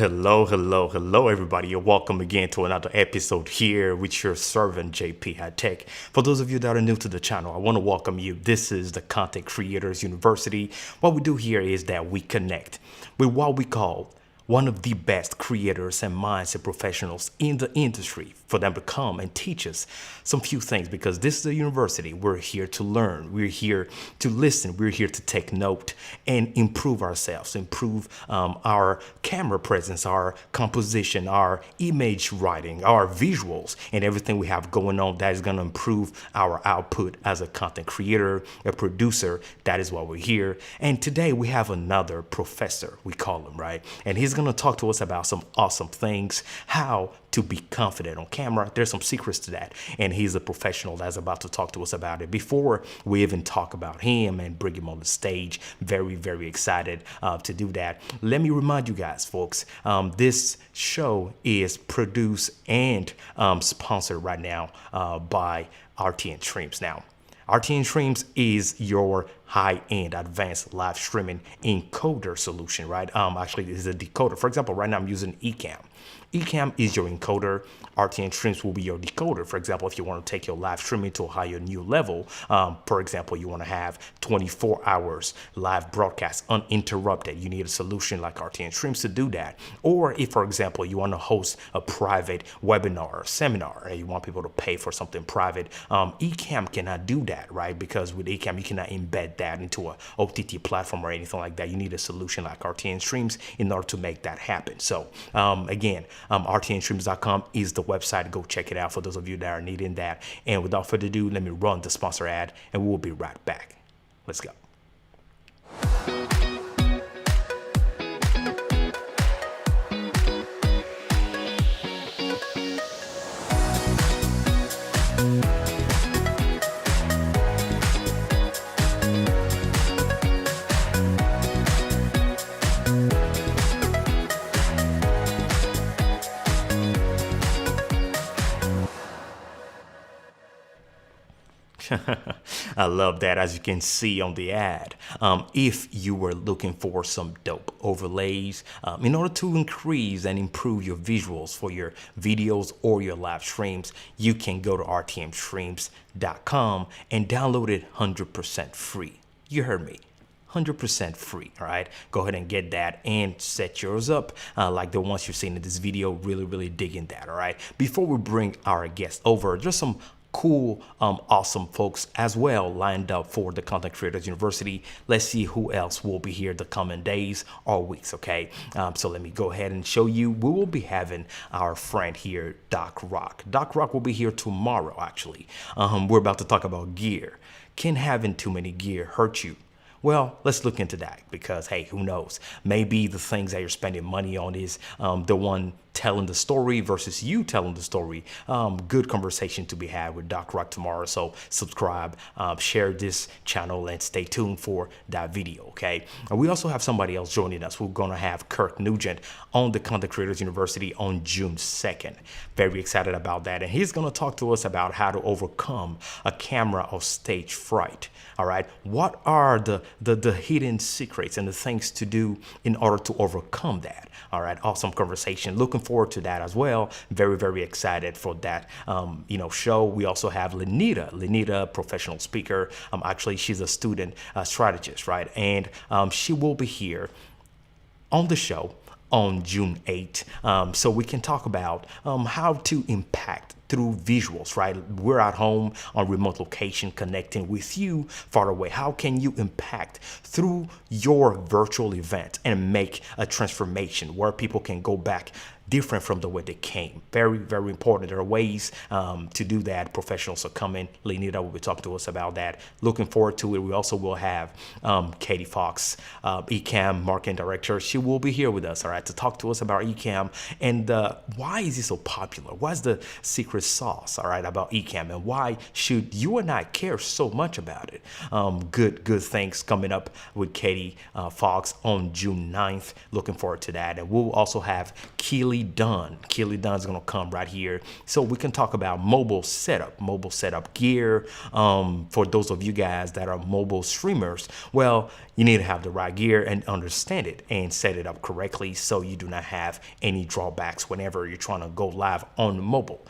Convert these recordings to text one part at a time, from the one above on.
Hello, everybody, and welcome again to another episode here with your servant JP Hightek. For those of you that are new to the channel, I want to welcome you. This is the Content Creators University. What we do here is that we connect with what we call one of the best creators and mindset professionals in the industry for them to come and teach us some few things, because this is a university. We're here to learn. We're here to listen. We're here to take note and improve ourselves, improve our camera presence, our composition, our image writing, our visuals, and everything we have going on that is going to improve our output as a content creator, a producer. That is why we're here. And today we have another professor, we call him, right? And he's going to talk to us about some awesome things, how to be confident on camera. There's some secrets to that, and he's a professional that's about to talk to us about it. Before we even talk about him and bring him on the stage, very excited to do that. Let me remind you guys, folks, this show is produced and sponsored right now by RTN Streams. Now, RTN Streams is your high-end advanced live streaming encoder solution, right? Actually, this is a decoder. For example, right now I'm using Ecamm. Ecamm is your encoder. RTN Streams will be your decoder. For example, if you want to take your live streaming to a higher new level, for example, you want to have 24 hours live broadcast uninterrupted. You need a solution like RTN Streams to do that. Or if, for example, you want to host a private webinar or seminar and you want people to pay for something private, Ecamm cannot do that, right? Because with Ecamm, you cannot embed that into a OTT platform or anything like that. You need a solution like RTN Streams in order to make that happen. So again, rtnstreams.com is the website. Go check it out for those of you that are needing that. And without further ado, let me run the sponsor ad and we'll be right back. Let's go. I love that. As you can see on the ad, if you were looking for some dope overlays in order to increase and improve your visuals for your videos or your live streams, you can go to rtnstreams.com and download it 100% free. You heard me. 100% free. All right, go ahead and get that and set yours up like the ones you're seeing in this video. Really digging that. All right, before we bring our guest over, just some cool, awesome folks as well lined up for the Content Creators University. Let's see who else will be here the coming days or weeks. Okay, so let me go ahead and show you. We will be having our friend here, Doc Rock. Doc Rock will be here tomorrow. Actually, we're about to talk about gear. Can having too many gear hurt you? Well, let's look into that because, hey, who knows? Maybe the things that you're spending money on is the one telling the story versus you telling the story. Good conversation to be had with Doc Rock tomorrow. So subscribe, share this channel, and stay tuned for that video, okay? We also have somebody else joining us. We're going to have Kirk Nugent on the Content Creators University on June 2nd. Very excited about that. And he's going to talk to us about how to overcome a camera or stage fright. All right, what are the hidden secrets and the things to do in order to overcome that? All right, awesome conversation. Looking forward to that as well. Very excited for that show. We also have Lenita, professional speaker. Actually, she's a student strategist, right? And she will be here on the show on June 8th. So we can talk about how to impact through visuals, right? We're at home on remote location connecting with you far away. How can you impact through your virtual event and make a transformation where people can go back different from the way they came? Very important. There are ways to do that. Professionals are coming. Lenita will be talking to us about that. Looking forward to it. We also will have Katie Fox, Ecamm marketing director. She will be here with us, all right, to talk to us about Ecamm and why is it so popular? What's the secret sauce, all right, about Ecamm, and why should you and I care so much about it? Good things coming up with Katie Fox on June 9th. Looking forward to that. And we'll also have Keely Dunn. Keely Dunn is going to come right here so we can talk about mobile setup gear. For those of you guys that are mobile streamers, well, you need to have the right gear and understand it and set it up correctly so you do not have any drawbacks whenever you're trying to go live on mobile.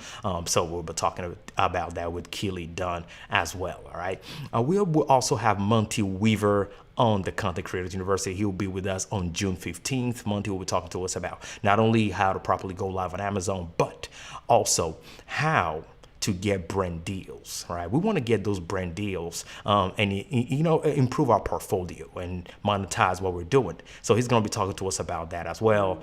So we'll be talking about that with Keely Dunn as well. All right. We'll also have Monty Weaver on the Content Creators University. He will be with us on June 15th. Monty will be talking to us about not only how to properly go live on Amazon, but also how to get brand deals. All right, we want to get those brand deals and improve our portfolio and monetize what we're doing. So he's going to be talking to us about that as well.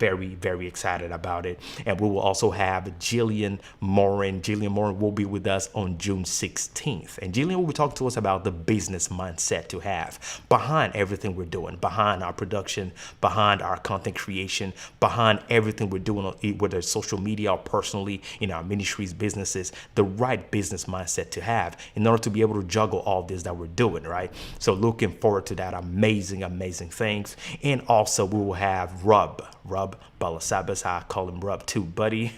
Very excited about it. And we will also have Jillian Morin. Jillian Morin will be with us on June 16th. And Jillian will be talking to us about the business mindset to have behind everything we're doing, behind our production, behind our content creation, behind everything we're doing, whether it's social media or personally in our ministries, business. The right business mindset to have in order to be able to juggle all this that we're doing, right? So looking forward to that. Amazing things. And also we will have Rub Balasabas. I call him Rub too, buddy.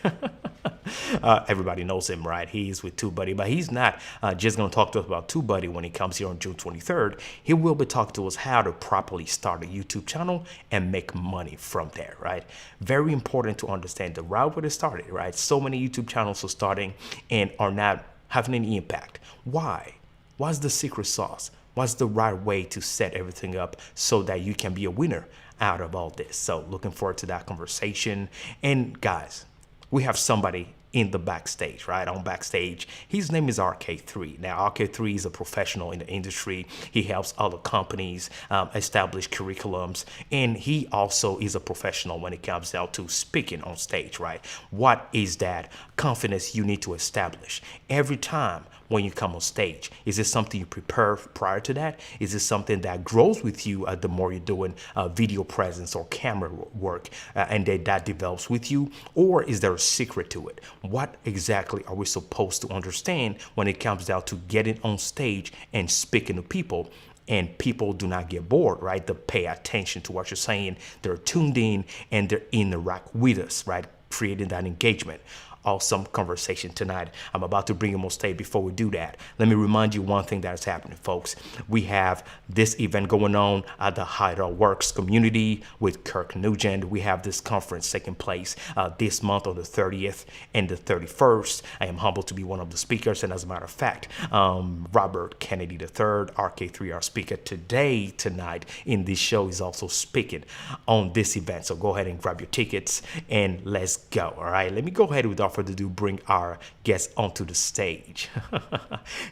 Everybody knows him, right? He's with TubeBuddy, but he's not just going to talk to us about TubeBuddy when he comes here on June 23rd. He will be talking to us how to properly start a YouTube channel and make money from there, right? Very important to understand the route where it started, right? So many YouTube channels are starting and are not having any impact. Why? What's the secret sauce? What's the right way to set everything up so that you can be a winner out of all this? So looking forward to that conversation. And guys, we have somebody in the backstage, right? On backstage, his name is RK3. Now, RK3 is a professional in the industry. He helps other companies establish curriculums, and he also is a professional when it comes down to speaking on stage, right? What is that confidence you need to establish every time when you come on stage? Is this something you prepare prior to that? Is this something that grows with you the more you're doing video presence or camera work and that develops with you? Or is there a secret to it? What exactly are we supposed to understand when it comes down to getting on stage and speaking to people? And people do not get bored, right? They pay attention to what you're saying. They're tuned in and they're interact with us, right? Creating that engagement. awesome conversation tonight. I'm about to bring him on stage. Before we do that, let me remind you one thing that is happening, folks. We have this event going on at the Hightek Works community with Kirk Nugent. We have this conference taking place this month on the 30th and the 31st. I am humbled to be one of the speakers, and as a matter of fact, Robert Kennedy III, RK3, our speaker tonight in this show, is also speaking on this event. So go ahead and grab your tickets and let's go. All right, let me go ahead without further ado bring our guest onto the stage.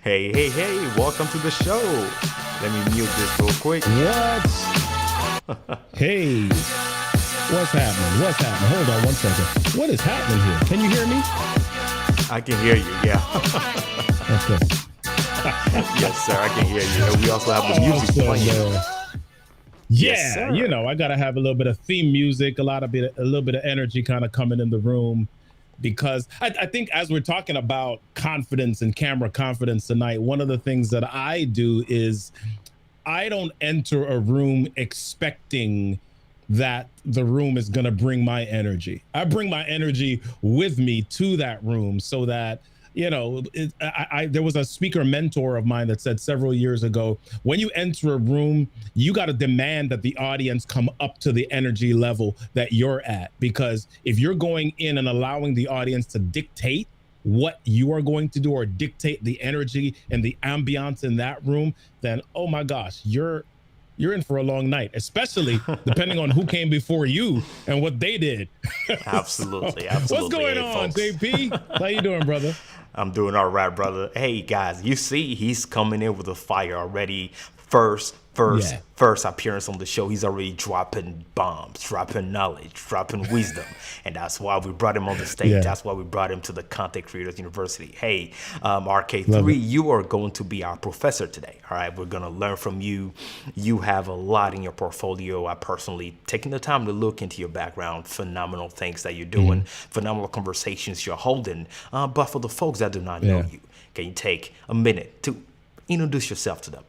hey, welcome to the show. Let me mute this real quick. What? Hey, what's happening? Hold on one second. What is happening here? Can you hear me? I can hear you, yeah. Okay. Yes, sir, I can hear you. We also have the music playing. Yeah, yes, I gotta have a little bit of theme music, a little bit of energy kind of coming in the room, because I think as we're talking about confidence and camera confidence tonight, one of the things that I do is I don't enter a room expecting that the room is going to bring my energy. I bring my energy with me to that room so that, there was a speaker mentor of mine that said several years ago, when you enter a room, you got to demand that the audience come up to the energy level that you're at. Because if you're going in and allowing the audience to dictate what you are going to do or dictate the energy and the ambiance in that room, then, oh my gosh, you're in for a long night, especially depending on who came before you and what they did. Absolutely. What's going on, folks? JP? How you doing, brother? I'm doing all right, brother. Hey, guys, you see he's coming in with a fire already. First appearance on the show, he's already dropping bombs, dropping knowledge, dropping wisdom. And that's why we brought him on the stage. Yeah. That's why we brought him to the Content Creators University. Hey, RK3, you are going to be our professor today. All right, we're going to learn from you. You have a lot in your portfolio. I personally taking the time to look into your background, phenomenal things that you're doing, phenomenal conversations you're holding. But for the folks that do not know you, can you take a minute to introduce yourself to them?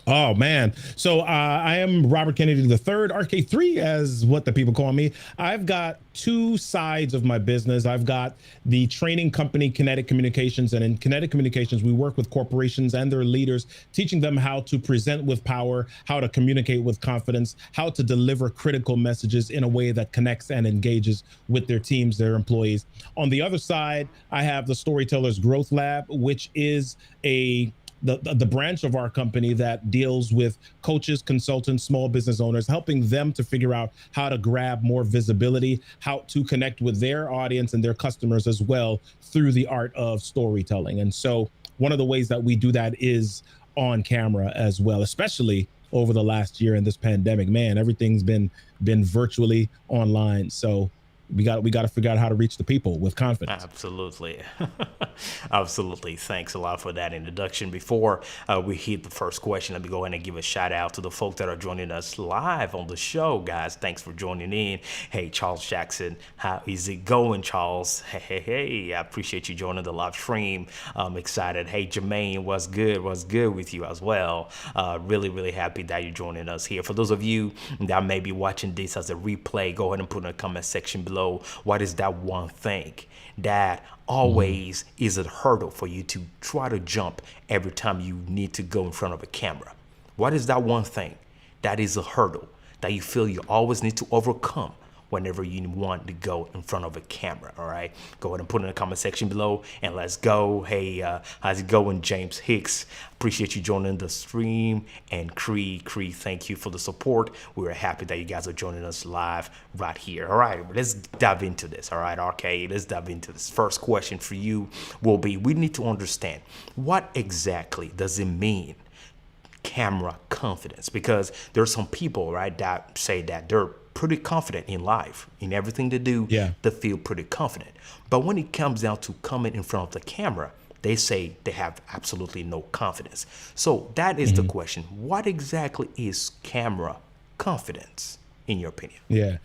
Oh, man. So I am Robert Kennedy III, RK3, as what the people call me. I've got two sides of my business. I've got the training company, Kinetic Communications. And in Kinetic Communications, we work with corporations and their leaders, teaching them how to present with power, how to communicate with confidence, how to deliver critical messages in a way that connects and engages with their teams, their employees. On the other side, I have the Storytellers Growth Lab, which is the branch of our company that deals with coaches, consultants, small business owners, helping them to figure out how to grab more visibility, how to connect with their audience and their customers as well through the art of storytelling. And so one of the ways that we do that is on camera as well, especially over the last year in this pandemic. Man, everything's been virtually online. So we got to figure out how to reach the people with confidence. Absolutely. Absolutely. Thanks a lot for that introduction. Before we hit the first question, let me go ahead and give a shout out to the folks that are joining us live on the show, guys. Thanks for joining in. Hey, Charles Jackson, how is it going, Charles? Hey, I appreciate you joining the live stream. I'm excited. Hey, Jermaine, what's good with you as well? Really happy that you're joining us here. For those of you that may be watching this as a replay, go ahead and put in the comment section below, what is that one thing that always is a hurdle for you to try to jump every time you need to go in front of a camera? What is that one thing that is a hurdle that you feel you always need to overcome whenever you want to go in front of a camera? All right, go ahead and put in the comment section below and let's go. Hey, how's it going, James Hicks? Appreciate you joining the stream. And Cree, thank you for the support. We're happy that you guys are joining us live right here. All right, let's dive into this. All right, RK, let's dive into this. First question for you will be, we need to understand, what exactly does it mean, camera confidence? Because there's some people, right, that say that they're pretty confident in life, in everything they do. They feel pretty confident. But when it comes down to coming in front of the camera, they say they have absolutely no confidence. So that is the question. What exactly is camera confidence, in your opinion? Yeah.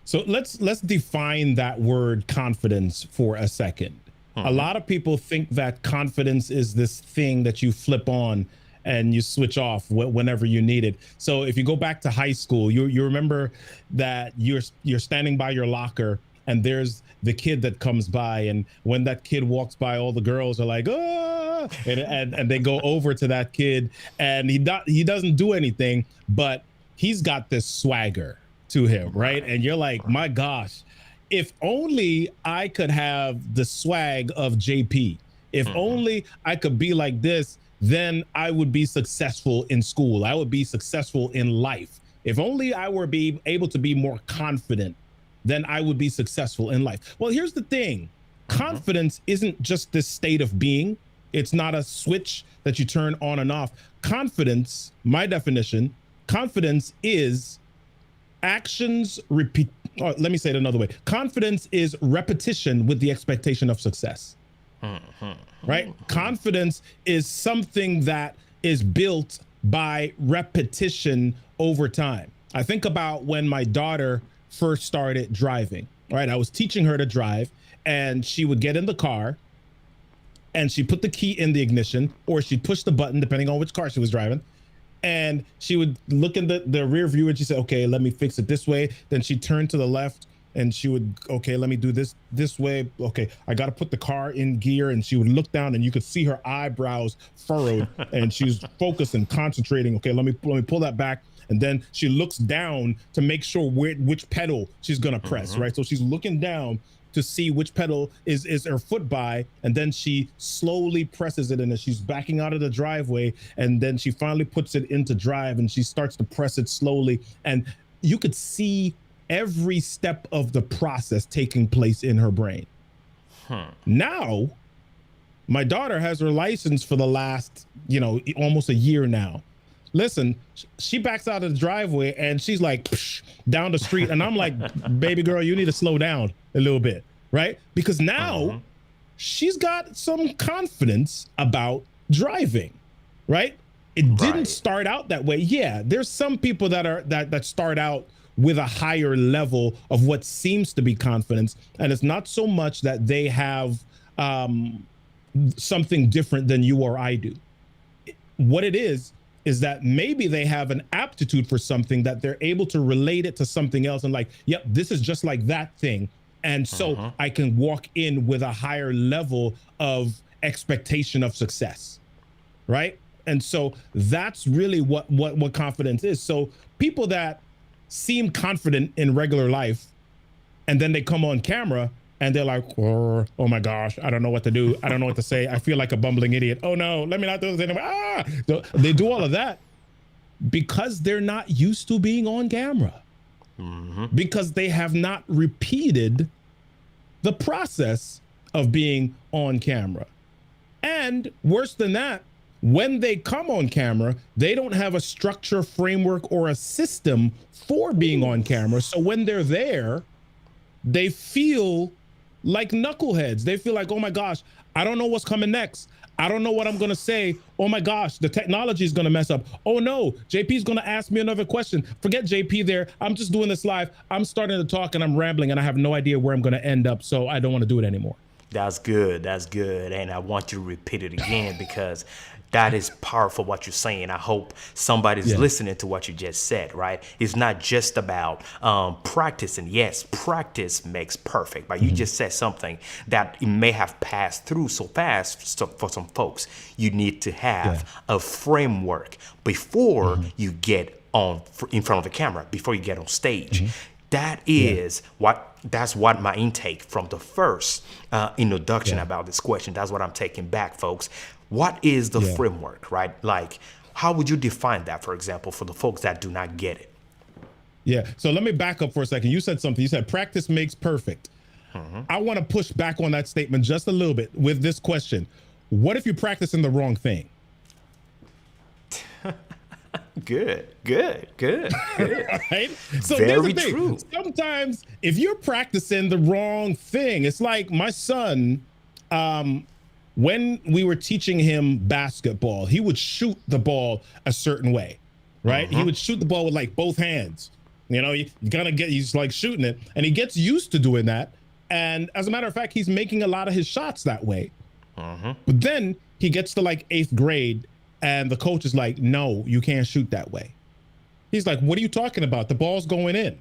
So let's define that word confidence for a second. A lot of people think that confidence is this thing that you flip on and you switch off whenever you need it. So if you go back to high school, you remember that you're standing by your locker and there's the kid that comes by, and when that kid walks by, all the girls are like, oh, and they go over to that kid, and he doesn't do anything, but he's got this swagger to him, right? And you're like, my gosh, if only I could have the swag of JP. If only I could be like this, then I would be successful in school. I would be successful in life. If only I were able to be more confident, then I would be successful in life. Well, here's the thing. Confidence isn't just this state of being. It's not a switch that you turn on and off. Confidence, my definition, confidence is actions repeat. Or let me say it another way. Confidence is repetition with the expectation of success. Right? Confidence is something that is built by repetition over time. I think about when my daughter first started driving, right? I was teaching her to drive, and she would get in the car and she put the key in the ignition, or she'd push the button, depending on which car she was driving. And she would look in the rear view and she said, okay, let me fix it this way. Then she'd turn to the left and she would, okay, let me do this way. Okay, I got to put the car in gear. And she would look down and you could see her eyebrows furrowed and she's focused and concentrating. Okay, let me pull that back. And then she looks down to make sure which pedal she's going to press, right? So she's looking down to see which pedal is her foot by, and then she slowly presses it, and then she's backing out of the driveway, and then she finally puts it into drive, and she starts to press it slowly, and you could see every step of the process taking place in her brain. Now, my daughter has her license for the last, almost a year now. Listen, she backs out of the driveway and she's like down the street, and I'm like, baby girl, you need to slow down a little bit, right? Because now she's got some confidence about driving, right? It didn't start out that way. Yeah, there's some people that start out with a higher level of what seems to be confidence, and it's not so much that they have something different than you or I do. What it is that maybe they have an aptitude for something that they're able to relate it to something else and like, yep, this is just like that thing. And so I can walk in with a higher level of expectation of success, right? And so that's really what confidence is. So people that seem confident in regular life and then they come on camera and they're like, oh my gosh, I don't know what to do. I don't know what to say. I feel like a bumbling idiot. Oh no, let me not do this anymore. So they do all of that because they're not used to being on camera, because they have not repeated the process of being on camera. And worse than that, when they come on camera, they don't have a structure, framework, or a system for being on camera. So when they're there, they feel like knuckleheads. They feel like, oh my gosh, I don't know what's coming next. I don't know what I'm going to say. Oh my gosh, the technology is going to mess up. Oh no, JP's going to ask me another question. Forget JP there. I'm just doing this live. I'm starting to talk and I'm rambling and I have no idea where I'm going to end up. So I don't want to do it anymore. That's good. That's good. And I want you to repeat it again because that is powerful what you're saying. I hope somebody's listening to what you just said, right? It's not just about practicing. Yes, practice makes perfect. But you just said something that it may have passed through so fast for some folks. You need to have a framework before you get in front of the camera, before you get on stage. That is that's what my intake from the first introduction about this question. That's what I'm taking back, folks. What is the framework, right? Like, how would you define that, for example, for the folks that do not get it? Yeah. So let me back up for a second. You said something. You said practice makes perfect. I want to push back on that statement just a little bit with this question. What if you're practicing the wrong thing? Good. Right? So Very true. Sometimes if you're practicing the wrong thing, it's like my son, when we were teaching him basketball, he would shoot the ball a certain way, right? He would shoot the ball with like both hands. He's like shooting it, and he gets used to doing that. And as a matter of fact, he's making a lot of his shots that way. But then he gets to like 8th grade, and the coach is like, no, you can't shoot that way. He's like, what are you talking about? The ball's going in.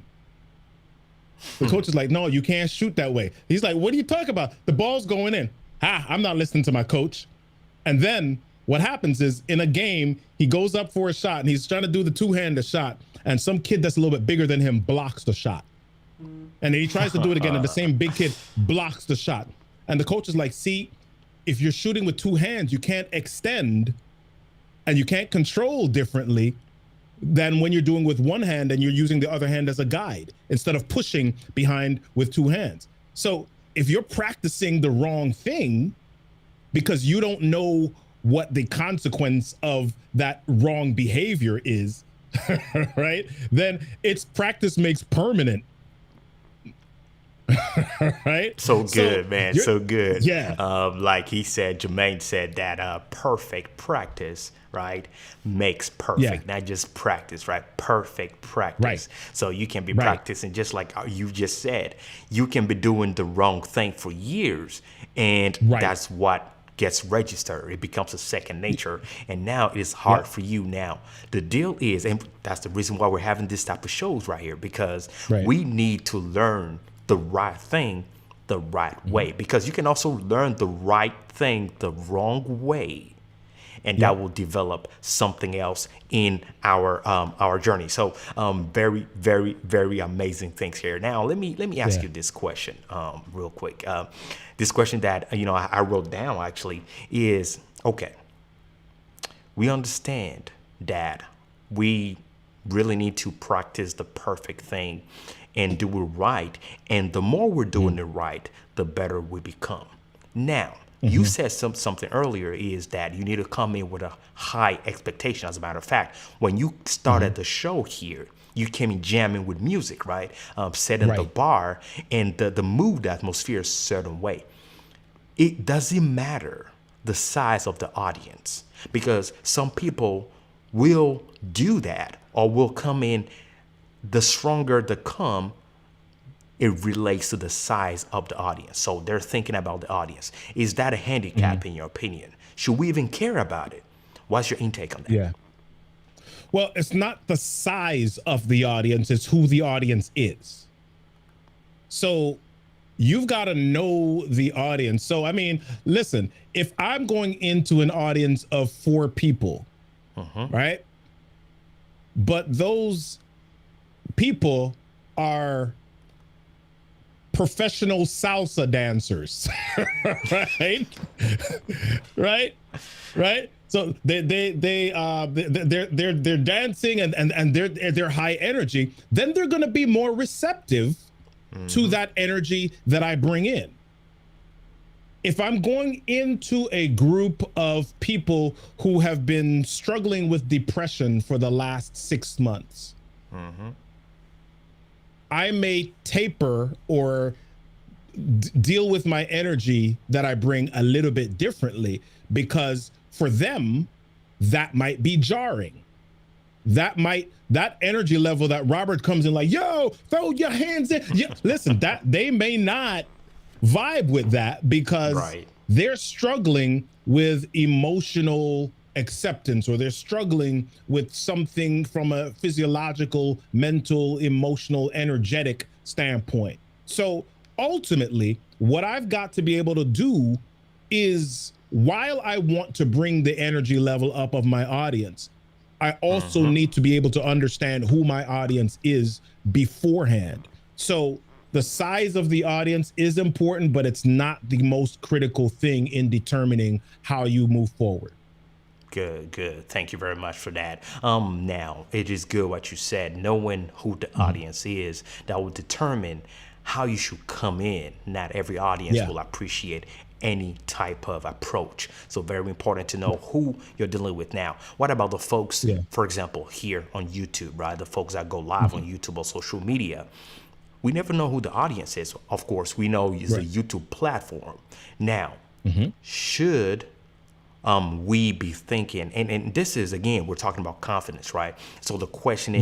The coach is like, no, you can't shoot that way. He's like, what are you talking about? The ball's going in. I'm not listening to my coach. And then what happens is in a game, he goes up for a shot and he's trying to do the two-handed shot. And some kid that's a little bit bigger than him blocks the shot. And then he tries to do it again. And the same big kid blocks the shot. And the coach is like, see, if you're shooting with two hands, you can't extend and you can't control differently than when you're doing with one hand and you're using the other hand as a guide instead of pushing behind with two hands. So if you're practicing the wrong thing because you don't know what the consequence of that wrong behavior is, right? Then it's practice makes permanent. Right? So good, man. So good. Yeah. Like he said, Jermaine said that perfect practice, right, makes perfect. Not just practice, right? Perfect practice. Right. So you can be practicing just like you just said. You can be doing the wrong thing for years, and that's what gets registered. It becomes a second nature, and now it is hard for you. Now the deal is, and that's the reason why we're having this type of shows right here, because we need to learn the right thing the right way, because you can also learn the right thing the wrong way, and that will develop something else in our journey. So very, very, very amazing things here. Now let me ask you this question real quick. This question that I wrote down actually is, okay, we understand that we really need to practice the perfect thing and do it right. And the more we're doing it right, the better we become. Now, you said something earlier is that you need to come in with a high expectation. As a matter of fact, when you started the show here, you came in jamming with music, right? Setting the bar, and the mood, the atmosphere is a certain way. It doesn't matter the size of the audience, because some people will do that or will come in. The stronger the come, it relates to the size of the audience. So they're thinking about the audience. Is that a handicap in your opinion? Should we even care about it? What's your intake on that? Yeah. Well, it's not the size of the audience, it's who the audience is. So you've got to know the audience. So, I mean, listen, if I'm going into an audience of 4 people, right? But those people are professional salsa dancers, right? So they're dancing and they're high energy. Then they're going to be more receptive to that energy that I bring in. If I'm going into a group of people who have been struggling with depression for the last 6 months, I may taper or deal with my energy that I bring a little bit differently, because for them, that might be jarring. That energy level that Robert comes in like, yo, throw your hands in. Yeah, listen, that they may not vibe with that because they're struggling with emotional acceptance, or they're struggling with something from a physiological, mental, emotional, energetic standpoint. So ultimately, what I've got to be able to do is, while I want to bring the energy level up of my audience, I also need to be able to understand who my audience is beforehand. So the size of the audience is important, but it's not the most critical thing in determining how you move forward. Good. Thank you very much for that. Now, it is good what you said. Knowing who the audience is, that will determine how you should come in. Not every audience will appreciate any type of approach. So very important to know who you're dealing with. Now, what about the folks, for example, here on YouTube, right? The folks that go live on YouTube or social media. We never know who the audience is. Of course, we know it's a YouTube platform. Now, should we be thinking, and this is, again, we're talking about confidence, right? So the question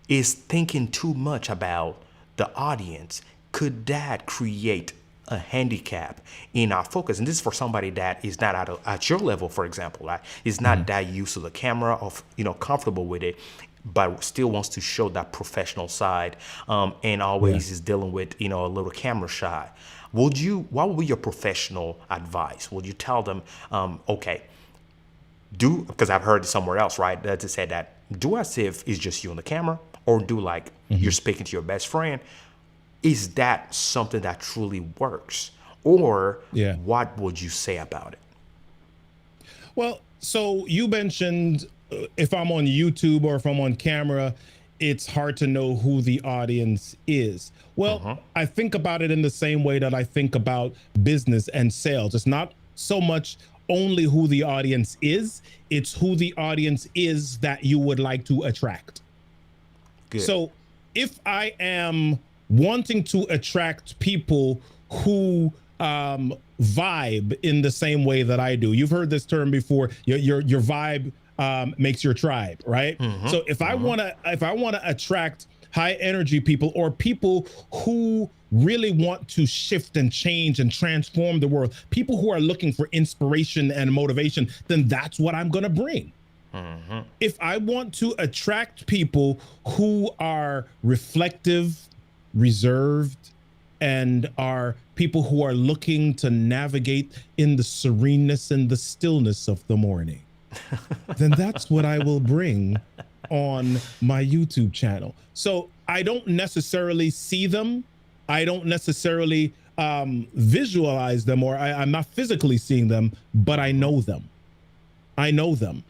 is thinking too much about the audience, could that create a handicap in our focus? And this is for somebody that is not at your level, for example, right? Is not that used to the camera or, comfortable with it. but still wants to show that professional side, and always is dealing with, a little camera shy. What would be your professional advice? Would you tell them, okay, because I've heard it somewhere else, right? That it said that do as if it's just you on the camera, or do like you're speaking to your best friend. Is that something that truly works? Or what would you say about it? Well, so you mentioned if I'm on YouTube or if I'm on camera, it's hard to know who the audience is. Well, I think about it in the same way that I think about business and sales. It's not so much only who the audience is, it's who the audience is that you would like to attract. Good. So if I am wanting to attract people who vibe in the same way that I do, you've heard this term before, your vibe makes your tribe, right? So if I want to attract high energy people, or people who really want to shift and change and transform the world, people who are looking for inspiration and motivation, then that's what I'm going to bring. If I want to attract people who are reflective, reserved, and are people who are looking to navigate in the sereneness and the stillness of the morning, then that's what I will bring on my YouTube channel. So I don't necessarily see them. I don't necessarily visualize them, or I'm not physically seeing them, but I know them. I know them.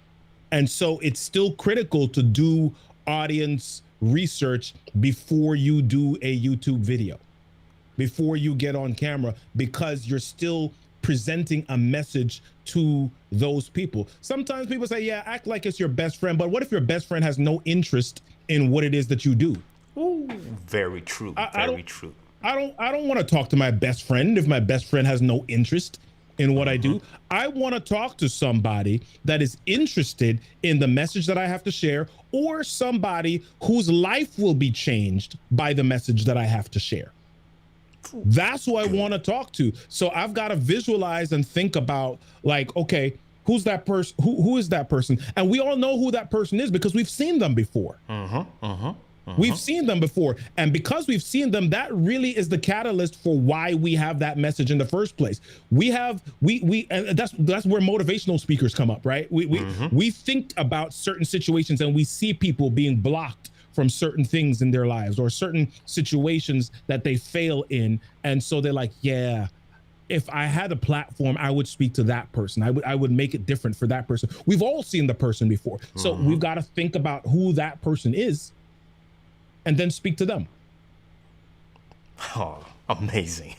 And so it's still critical to do audience research before you do a YouTube video, before you get on camera, because you're still presenting a message to those people. Sometimes people say, yeah, act like it's your best friend, but what if your best friend has no interest in what it is that you do? Ooh, very true. Very true. I don't want to talk to my best friend if my best friend has no interest in what I do. I want to talk to somebody that is interested in the message that I have to share, or somebody whose life will be changed by the message that I have to share. That's who I want to talk to. So I've got to visualize and think about, like, okay, who's that person? Who is that person? And we all know who that person is because we've seen them before. We've seen them before. And because we've seen them, that really is the catalyst for why we have that message in the first place. We and that's where motivational speakers come up, right? We think about certain situations and we see people being blocked from certain things in their lives, or certain situations that they fail in. And so they're like, yeah, if I had a platform, I would speak to that person. I would make it different for that person. We've all seen the person before. So we've got to think about who that person is and then speak to them. Oh, amazing.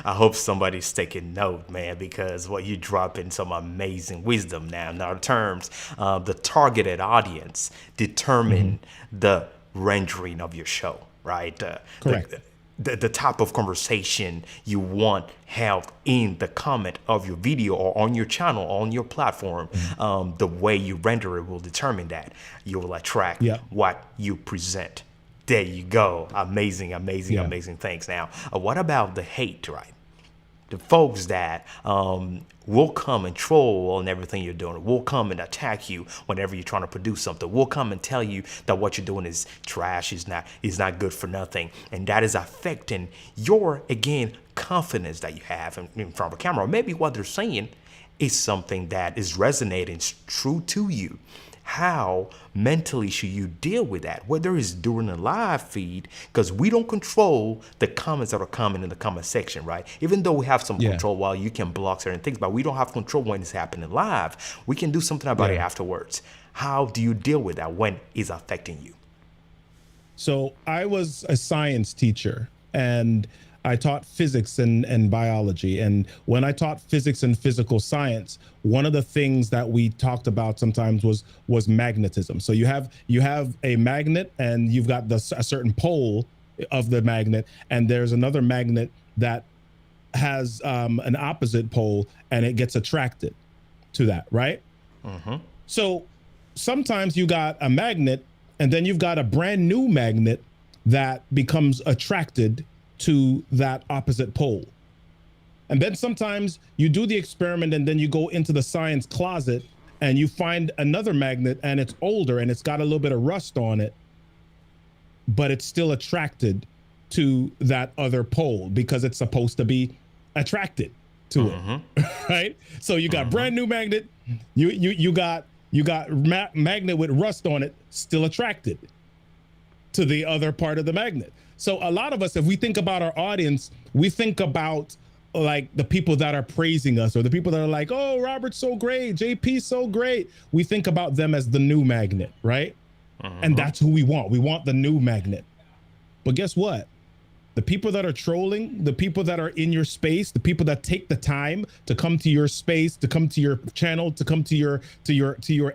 I hope somebody's taking note, man, because what you drop in some amazing wisdom now. In our terms, the targeted audience determine the rendering of your show, right? Correct. The type of conversation you want held in the comment of your video or on your channel, on your platform, the way you render it will determine that. You will attract what you present. There you go. Amazing, amazing, amazing things. Now, what about the hate, right? The folks that will come and troll on everything you're doing, will come and attack you whenever you're trying to produce something, will come and tell you that what you're doing is trash, is not good for nothing. And that is affecting your, again, confidence that you have in front of a camera. Or maybe what they're saying is something that is resonating true to you. How mentally should you deal with that? Whether it's during a live feed, because we don't control the comments that are coming in the comment section, right? Even though we have some control while you can block certain things, but we don't have control when it's happening live. We can do something about it afterwards. How do you deal with that when it's affecting you? So I was a science teacher, and I taught physics and biology. And when I taught physics and physical science, one of the things that we talked about sometimes was magnetism. So you have a magnet, and you've got a certain pole of the magnet, and there's another magnet that has an opposite pole, and it gets attracted to that, right? So sometimes you got a magnet, and then you've got a brand new magnet that becomes attracted to that opposite pole. And then sometimes you do the experiment, and then you go into the science closet and you find another magnet and it's older and it's got a little bit of rust on it, but it's still attracted to that other pole because it's supposed to be attracted to it, right? So you got brand new magnet, you got magnet with rust on it, still attracted to the other part of the magnet. So a lot of us, if we think about our audience, we think about like the people that are praising us or the people that are like, oh, Robert's so great, JP's so great. We think about them as the new magnet, right? And that's who we want. We want the new magnet. But guess what? The people that are trolling, the people that are in your space, the people that take the time to come to your space, to come to your channel, to come to your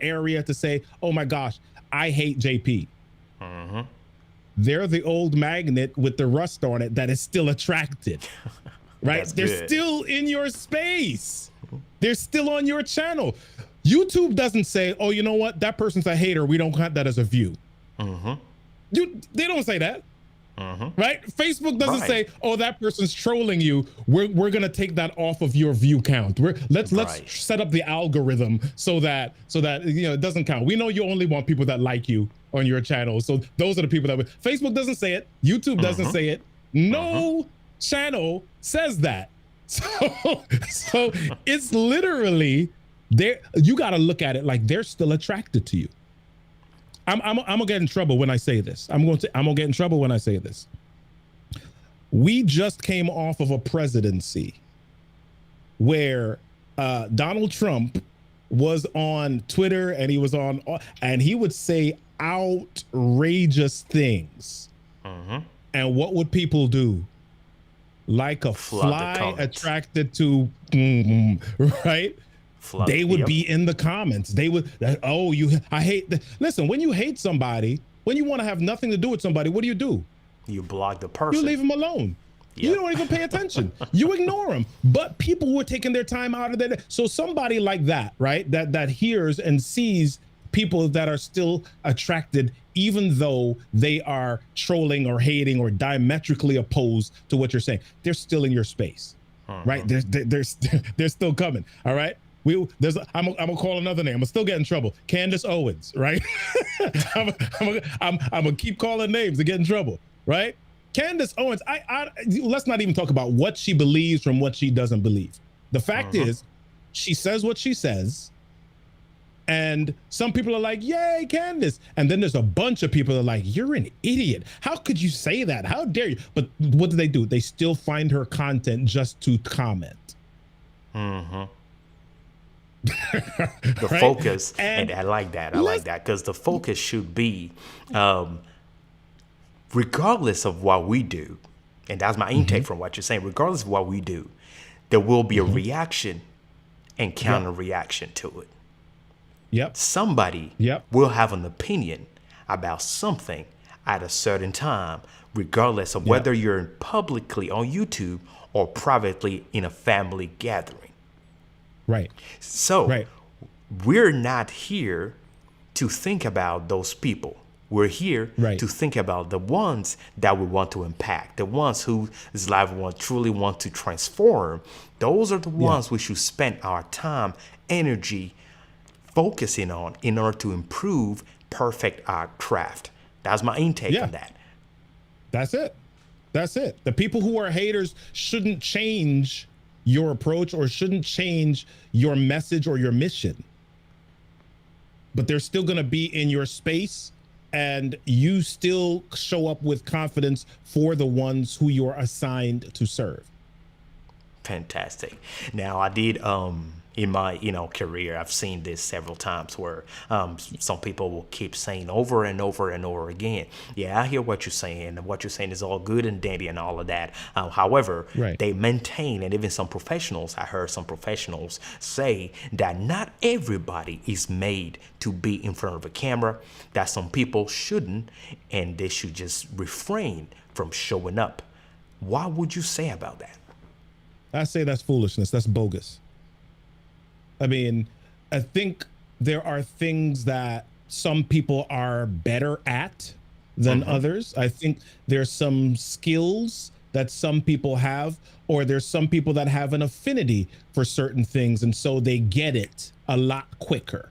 area to say, oh my gosh, I hate JP. They're the old magnet with the rust on it that is still attracted, right? They're still in your space. They're still on your channel. YouTube doesn't say, oh, you know what? That person's a hater. We don't count that as a view. They don't say that. Right? Facebook doesn't say, oh, that person's trolling you. We're going to take that off of your view count. Let's set up the algorithm so that it doesn't count. We know you only want people that like you on your channel. So those are the people that Facebook doesn't say it. YouTube doesn't say it. No channel says that. So it's literally there. You got to look at it like they're still attracted to you. I'm gonna get in trouble when I say this. I'm gonna get in trouble when I say this. We just came off of a presidency where Donald Trump was on Twitter and he would say outrageous things. And what would people do? Like a fly attracted to, right? They would be in the comments. They would, I hate listen, when you hate somebody, when you want to have nothing to do with somebody, what do? You block the person. You leave them alone. You don't even pay attention. You ignore them. But people who are taking their time out of their, so somebody like that, right? That hears and sees people that are still attracted, even though they are trolling or hating or diametrically opposed to what you're saying. They're still in your space, right? They're still coming. All right. I'm gonna call another name. I'm still getting in trouble. Candace Owens, right? I'm gonna keep calling names to get in trouble, right? Candace Owens. Let's not even talk about what she believes from what she doesn't believe. The fact is, she says what she says, and some people are like, "Yay, Candace!" And then there's a bunch of people that are like, "You're an idiot. How could you say that? How dare you?" But what do? They still find her content just to comment. The focus, and I like that. I like that because the focus should be, regardless of what we do, and that's my intake from what you're saying. Regardless of what we do, there will be a reaction and counter reaction to it. Somebody will have an opinion about something at a certain time, regardless of whether you're publicly on YouTube or privately in a family gathering. Right. So we're not here to think about those people. We're here to think about the ones that we want to impact, the ones whose life we truly want to transform. Those are the ones we should spend our time, energy focusing on in order to improve, perfect our craft. That's my intake on that. That's it. The people who are haters shouldn't change your approach or shouldn't change your message or your mission, but they're still going to be in your space, and you still show up with confidence for the ones who you're assigned to serve. Fantastic. Now, I did in my career, I've seen this several times where some people will keep saying over and over and over again, yeah, I hear what you're saying, and what you're saying is all good and dandy and all of that. However, they maintain, and even some professionals, I heard some professionals say that not everybody is made to be in front of a camera, that some people shouldn't, and they should just refrain from showing up. What would you say about that? I say that's foolishness. That's bogus. I mean, I think there are things that some people are better at than others. I think there's some skills that some people have, or there's some people that have an affinity for certain things, and so they get it a lot quicker.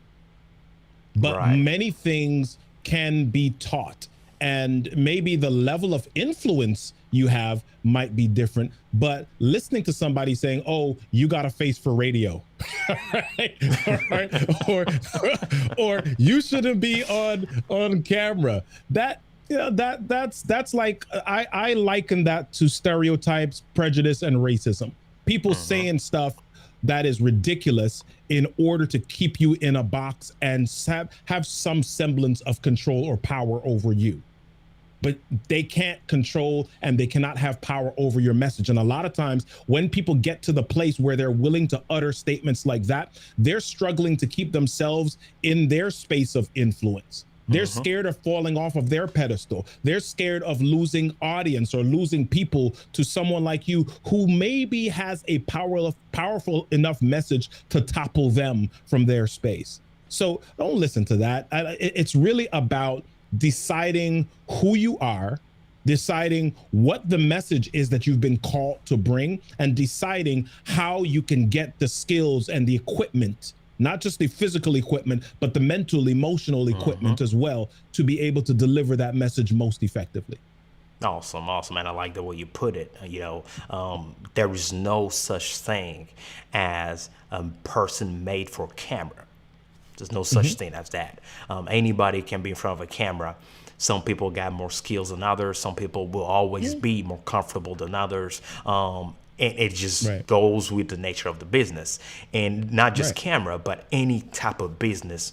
but Right. many things can be taught. And maybe the level of influence you have might be different, but listening to somebody saying, "Oh, you got a face for radio," right? All right, or you shouldn't be on camera. That that's like I liken that to stereotypes, prejudice, and racism. People Hmm. saying stuff that is ridiculous in order to keep you in a box and have some semblance of control or power over you. But they can't control and they cannot have power over your message. And a lot of times, when people get to the place where they're willing to utter statements like that, they're struggling to keep themselves in their space of influence. They're Hmm. scared of falling off of their pedestal. They're scared of losing audience or losing people to someone like you who maybe has a powerful enough message to topple them from their space. So don't listen to that. It's really about deciding who you are, deciding what the message is that you've been called to bring, and deciding how you can get the skills and the equipment, not just the physical equipment, but the mental, emotional Hmm. equipment as well, to be able to deliver that message most effectively. Awesome, awesome, and I like the way you put it. There is no such thing as a person made for camera. There's no such Mhm. thing as that. Anybody can be in front of a camera. Some people got more skills than others. Some people will always Yeah. be more comfortable than others. And it just Right. goes with the nature of the business, and not just Right. camera, but any type of business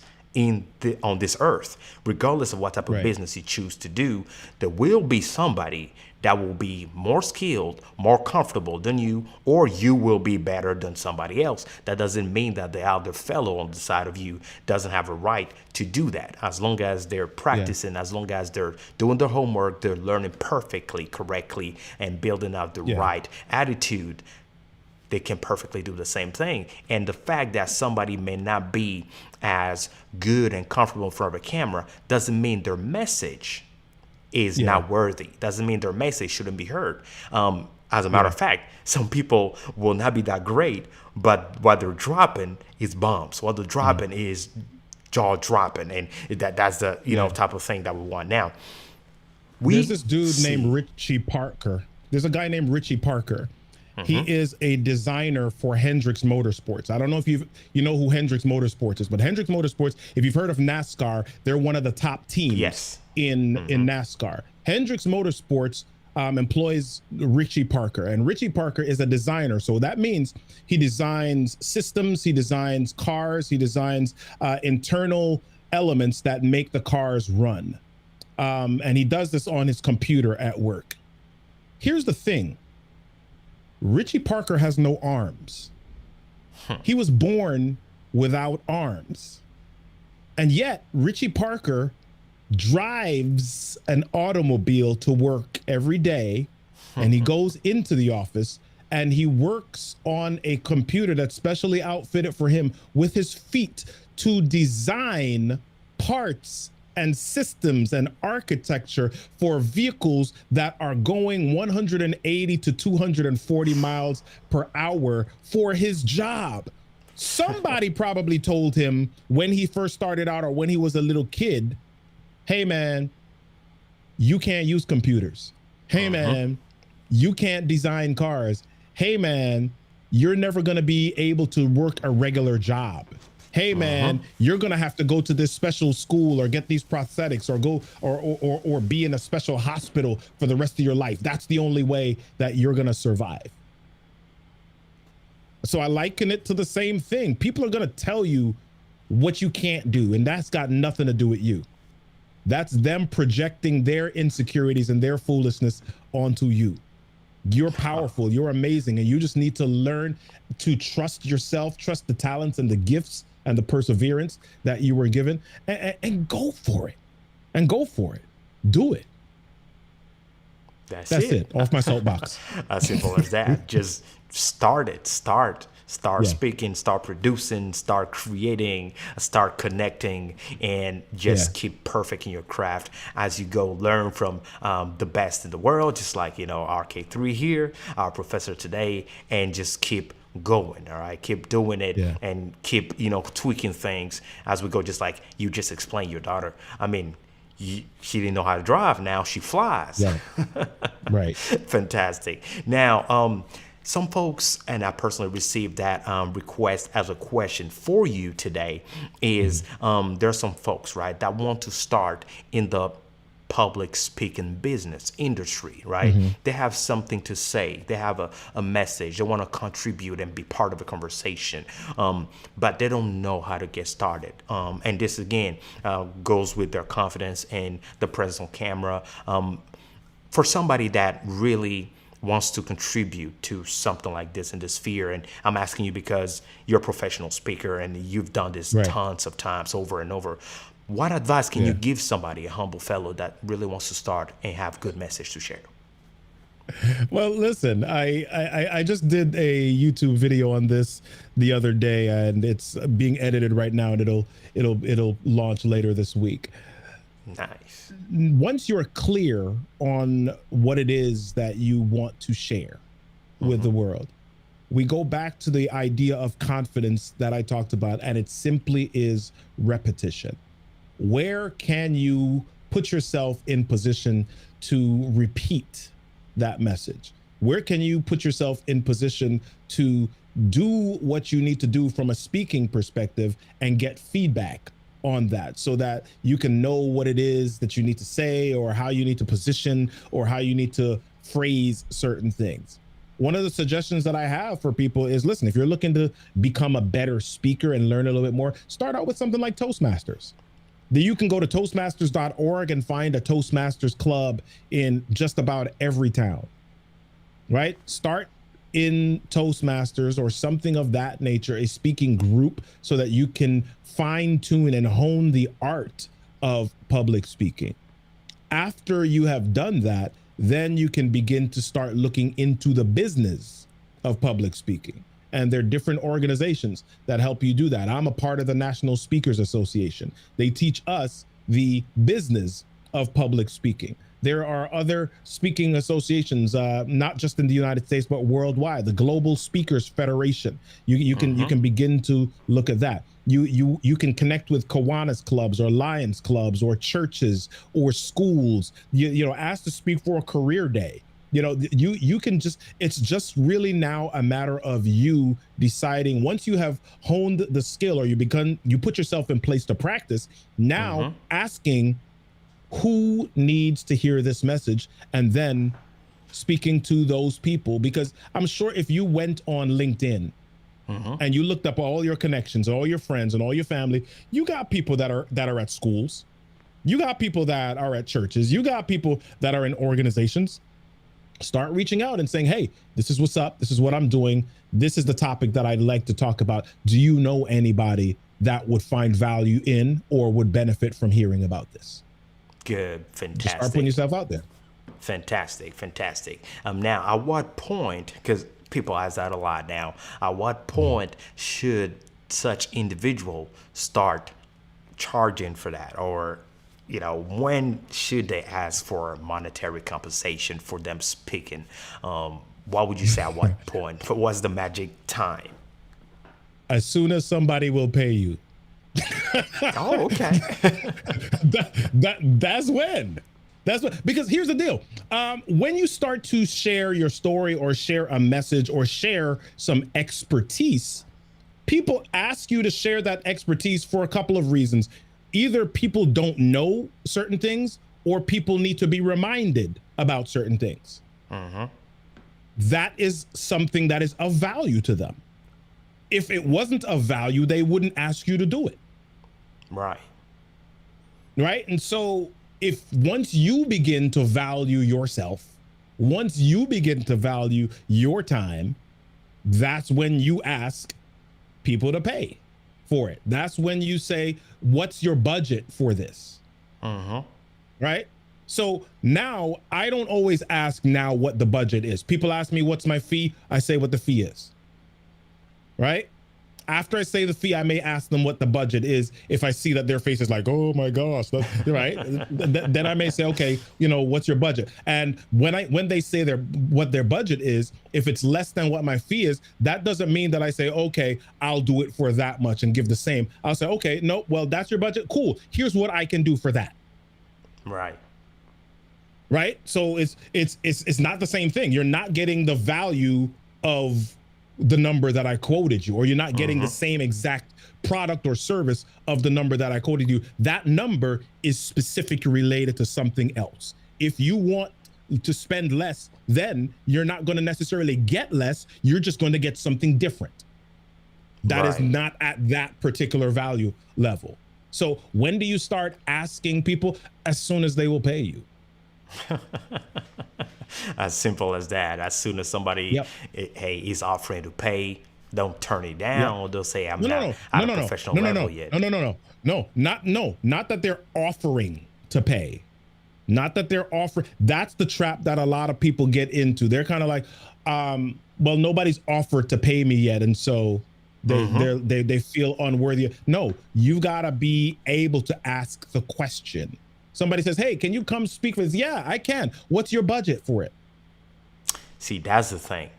on this earth. Regardless of what type of Right. business you choose to do, there will be somebody that will be more skilled, more comfortable than you, or you will be better than somebody else. That doesn't mean that the other fellow on the side of you doesn't have a right to do that. As long as they're Yeah. practicing, as long as they're doing their homework, they're learning perfectly, correctly, and building out the Yeah. right attitude, they can perfectly do the same thing. And the fact that somebody may not be as good and comfortable in front of a camera doesn't mean their message is Yeah. not worthy. Doesn't mean their message shouldn't be heard. As a matter Yeah. of fact, some people will not be that great, but what they're dropping is bombs. What they're Mm. dropping is jaw dropping, and that's the Yeah. type of thing that we want now. There's We this dude named see. Richie Parker. There's a guy named Richie Parker. He Hmm. is a designer for Hendrix Motorsports. I don't know if you know who Hendrix Motorsports is, but Hendrix Motorsports, if you've heard of NASCAR, they're one of the top teams Yes. in NASCAR. Hendrix Motorsports employs Richie Parker, and Richie Parker is a designer. So that means he designs systems, he designs cars, he designs internal elements that make the cars run. And he does this on his computer at work. Here's the thing: Richie Parker has no arms. He was born without arms. And yet, Richie Parker drives an automobile to work every day, and he goes into the office and he works on a computer that's specially outfitted for him with his feet to design parts and systems and architecture for vehicles that are going 180 to 240 miles per hour for his job. Somebody probably told him when he first started out or when he was a little kid, "Hey man, you can't use computers. Hey man, you can't design cars. Hey man, you're never going to be able to work a regular job. Hey man, you're going to have to go to this special school or get these prosthetics or go or be in a special hospital for the rest of your life. That's the only way that you're going to survive." So I liken it to the same thing. People are going to tell you what you can't do, and that's got nothing to do with you. That's them projecting their insecurities and their foolishness onto you. You're powerful, you're amazing, and you just need to learn to trust yourself, trust the talents and the gifts and the perseverance that you were given, and go for it. And go for it. Do it. That's That's it. it. Off my soapbox. As simple as that. Just start it. Start Yeah. speaking, start producing, start creating, start connecting, and just Yeah. keep perfect in your craft as you go. Learn from the best in the world, just like RK3 here, our professor today, and just keep going. All right, keep doing it Yeah. and keep tweaking things as we go. Just like you just explained your daughter. I mean, she didn't know how to drive. Now she flies. Right. Right. Fantastic. Now, some folks, and I personally received that request as a question for you today, is there's some folks, right, that want to start in the public speaking business industry, right? They have something to say. They have a message. They want to contribute and be part of a conversation, but they don't know how to get started. And this, again, goes with their confidence and the presence on camera. For somebody that really wants to contribute to something like this in this sphere, and I'm asking you because you're a professional speaker and you've done this Right. tons of times over and over, what advice can you Yeah. give somebody, a humble fellow that really wants to start and have good message to share? Well, listen, I just did a YouTube video on this the other day, and it's being edited right now, and it'll launch later this week. Nice. Once you're clear on what it is that you want to share with the world, we go back to the idea of confidence that I talked about, and it simply is repetition. Where can you put yourself in position to repeat that message? Where can you put yourself in position to do what you need to do from a speaking perspective and get feedback on that, so that you can know what it is that you need to say, or how you need to position, or how you need to phrase certain things? One of the suggestions that I have for people is, listen, if you're looking to become a better speaker and learn a little bit more, start out with something like Toastmasters. You can go to toastmasters.org and find a Toastmasters club in just about every town, right? Start in Toastmasters or something of that nature, a speaking group, so that you can fine tune and hone the art of public speaking. After you have done that, then you can begin to start looking into the business of public speaking. And there are different organizations that help you do that. I'm a part of the National Speakers Association. They teach us the business of public speaking. There are other speaking associations, not just in the United States, but worldwide. The Global Speakers Federation. You can begin to look at that. You can connect with Kiwanis clubs or Lions clubs or churches or schools. Ask to speak for a career day. You can just, it's just really now a matter of you deciding, once you have honed the skill, or you put yourself in place to practice, now asking who needs to hear this message, and then speaking to those people. Because I'm sure if you went on LinkedIn and you looked up all your connections, all your friends and all your family, you got people that are at schools, you got people that are at churches, you got people that are in organizations. Start reaching out and saying, hey, this is what's up. This is what I'm doing. This is the topic that I'd like to talk about. Do you know anybody that would find value in or would benefit from hearing about this? Good. Fantastic. Just start putting yourself out there. Fantastic. Now, at what point, because people ask that a lot now, at what point should such individual start charging for that? Or when should they ask for monetary compensation for them speaking? What would you say at what point? What's the magic time? As soon as somebody will pay you. Oh, okay. That's when. Because here's the deal. When you start to share your story or share a message or share some expertise, people ask you to share that expertise for a couple of reasons. Either people don't know certain things, or people need to be reminded about certain things. That is something that is of value to them. If it wasn't of value, they wouldn't ask you to do it. Right. And so if once you begin to value yourself, once you begin to value your time, that's when you ask people to pay for it. That's when you say, what's your budget for this? Right? So now I don't always ask now what the budget is. People ask me, what's my fee? I say what the fee is. Right? After I say the fee, I may ask them what the budget is. If I see that their face is like, oh my gosh, right? Then I may say, okay, what's your budget? And when they say what their budget is, if it's less than what my fee is, that doesn't mean that I say, okay, I'll do it for that much and give the same. I'll say, okay, no, well, that's your budget. Cool. Here's what I can do for that. Right. Right. So it's not the same thing. You're not getting the value of the number that I quoted you, or you're not getting the same exact product or service of the number that I quoted you. That number is specifically related to something else. If you want to spend less, then you're not going to necessarily get less. You're just going to get something different. That is not at that particular value level. So when do you start asking people? As soon as they will pay you. As simple as that. As soon as somebody is offering to pay, don't turn it down. They'll say, I'm not at a professional level yet. Not that they're offering to pay. Not that they're offering. That's the trap that a lot of people get into. They're kind of like, well, nobody's offered to pay me yet, and so they feel unworthy. No, you gotta be able to ask the question. Somebody says, hey, can you come speak for this? Yeah, I can. What's your budget for it? See, that's the thing.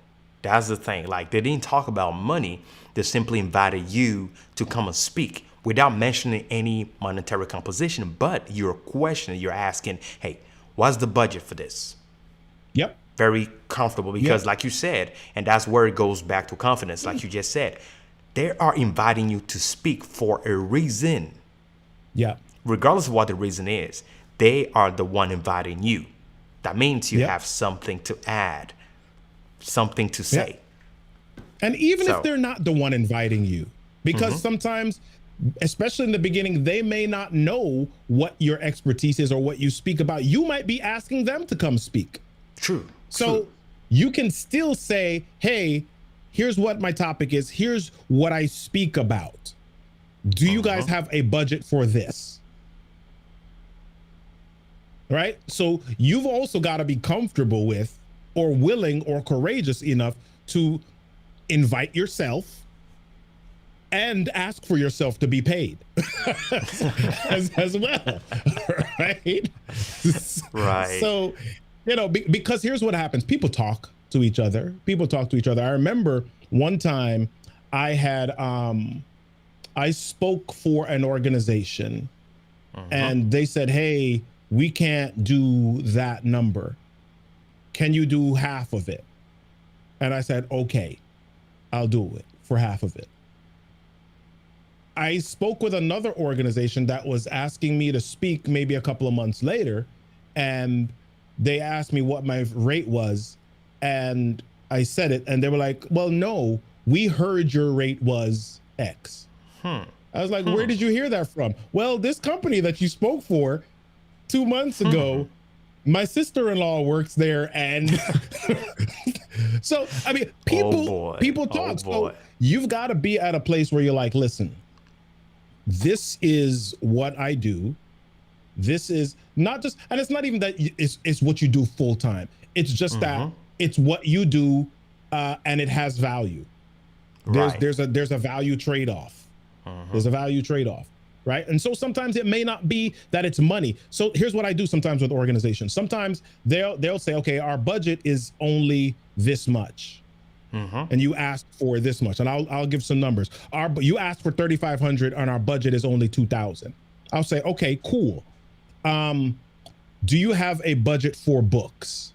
That's the thing. Like, they didn't talk about money. They simply invited you to come and speak without mentioning any monetary composition. But you're questioning, you're asking, hey, what's the budget for this? Yep. Very comfortable because like you said, and that's where it goes back to confidence, like you just said, they are inviting you to speak for a reason. Yeah. Regardless of what the reason is, they are the one inviting you. That means you have something to add, something to say. And even if they're not the one inviting you, because sometimes, especially in the beginning, they may not know what your expertise is or what you speak about. You might be asking them to come speak. True. So you can still say, hey, here's what my topic is. Here's what I speak about. Do you guys have a budget for this? Right? So you've also got to be comfortable with, or willing or courageous enough to invite yourself and ask for yourself to be paid as well. Right? Right. So, because here's what happens. People talk to each other. I remember one time I had, I spoke for an organization and they said, hey, we can't do that number. Can you do half of it? And I said, okay, I'll do it for half of it. I spoke with another organization that was asking me to speak maybe a couple of months later, and they asked me what my rate was, and I said it, and they were like, well, no, we heard your rate was X. I was like, where did you hear that from? Well, this company that you spoke for 2 months ago, my sister-in-law works there, and so I mean, people talk. So you've got to be at a place where you're like, listen, this is what I do. This is not just, and it's not even that it's what you do full time. It's just that it's what you do, and it has value. There's a value trade-off. There's a value trade-off. Right. And so sometimes it may not be that it's money. So here's what I do sometimes with organizations. Sometimes they'll say, OK, our budget is only this much. And you ask for this much. And I'll give some numbers. You asked for 3,500 and our budget is only 2,000. I'll say, OK, cool. Do you have a budget for books?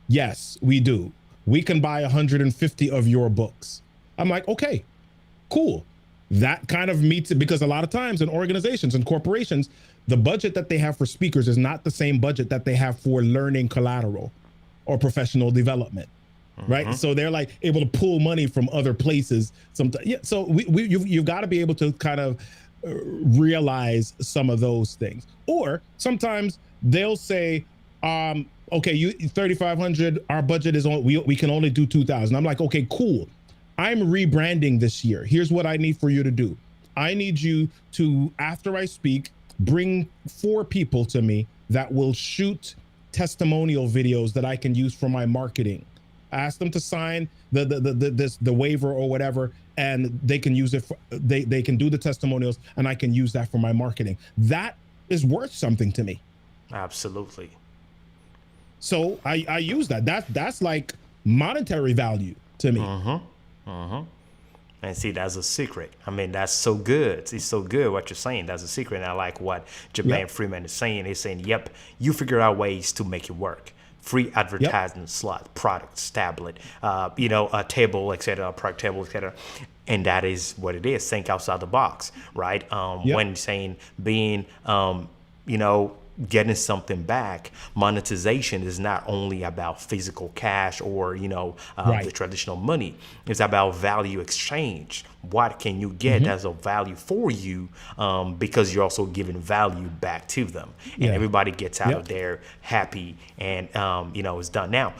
Yes, we do. We can buy 150 of your books. I'm like, OK, cool. That kind of meets it, because a lot of times in organizations and corporations, the budget that they have for speakers is not the same budget that they have for learning collateral or professional development. Right. So they're like able to pull money from other places. Sometimes. Yeah. So you've got to be able to kind of realize some of those things. Or sometimes they'll say, OK, you 3,500, our budget is on, we can only do 2,000. I'm like, OK, cool. I'm rebranding this year. Here's what I need for you to do. I need you to, after I speak, bring 4 people to me that will shoot testimonial videos that I can use for my marketing. I ask them to sign the waiver or whatever, and they can use it. They can do the testimonials, and I can use that for my marketing. That is worth something to me. Absolutely. So I use that. That's like monetary value to me. And see, that's a secret. I mean, that's so good. It's so good what you're saying. That's a secret. And I like what Jermaine Yep. Freeman is saying. He's saying, yep, you figure out ways to make it work. Free Yep. advertising slot, products, tablet, a table, etc., product table, etc. And that is what it is. Think outside the box, right? Yep. When saying being, getting something back, monetization is not only about physical cash or the Right. traditional money. It's about value exchange. What can you get as a value for you, because you're also giving value back to them, and Yeah. everybody gets out of Yep. there happy, and it's done. Now,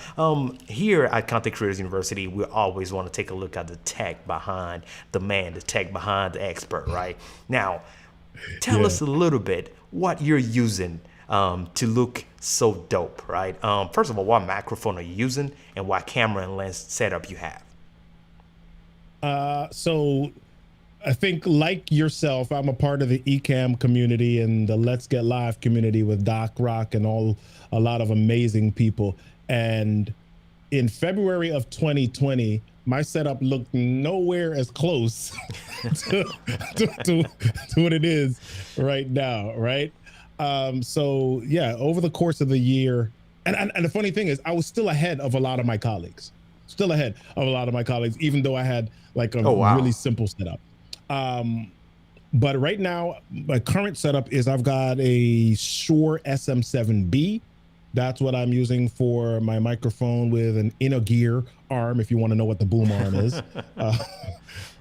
here at Content Creators University, we always want to take a look at the tech behind the man, the tech behind the expert, right? Now, tell Yeah. us a little bit what you're using to look so dope, right? First of all, what microphone are you using, and what camera and lens setup you have? So I think, like yourself, I'm a part of the Ecamm community and the Let's Get Live community with Doc Rock and a lot of amazing people. And in February of 2020, my setup looked nowhere as close to, to what it is right now, right? So yeah, over the course of the year, and the funny thing is, I was still ahead of a lot of my colleagues, even though I had like a Oh really wow. simple setup. Um, but right now, my current setup is I've got a Shure SM7B. That's what I'm using for my microphone with an inner gear arm, if you want to know what the boom arm is. Uh,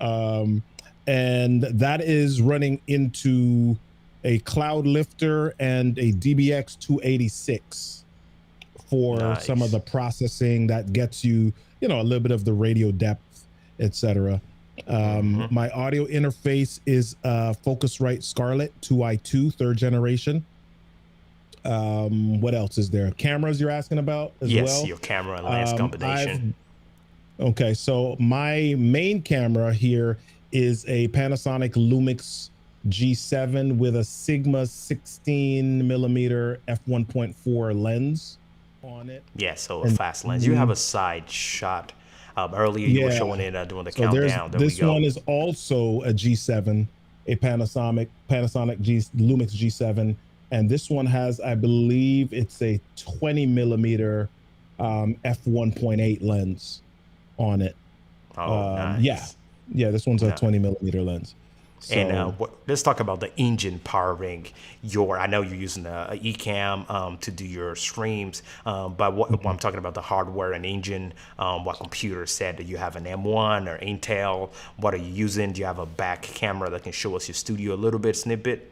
um, and that is running into a cloud lifter and a DBX 286 for some of Nice. the processing that gets you, a little bit of the radio depth, etc. My audio interface is Focusrite Scarlett 2i2 third generation. What else is there? Cameras you're asking about as Yes, well. your camera and lens I've combination. Okay, so my main camera here is a Panasonic Lumix G7 with a Sigma 16 millimeter f1.4 lens on it. Yeah, so a And fast lens. You have a side shot. Earlier, you were yeah, showing it during the so there's countdown. There we this one go. is also a G7, a Panasonic Lumix G7, and this one has, I believe, it's a 20 millimeter f1.8 lens on it. Oh, Yeah, nice. yeah, this one's a Nice. 20 millimeter lens. And So let's talk about the engine powering your. I know you're using a Ecamm to do your streams, but what I'm talking about the hardware and engine. What computer set? Do you have an M1 or Intel? What are you using? Do you have a back camera that can show us your studio a little bit snippet?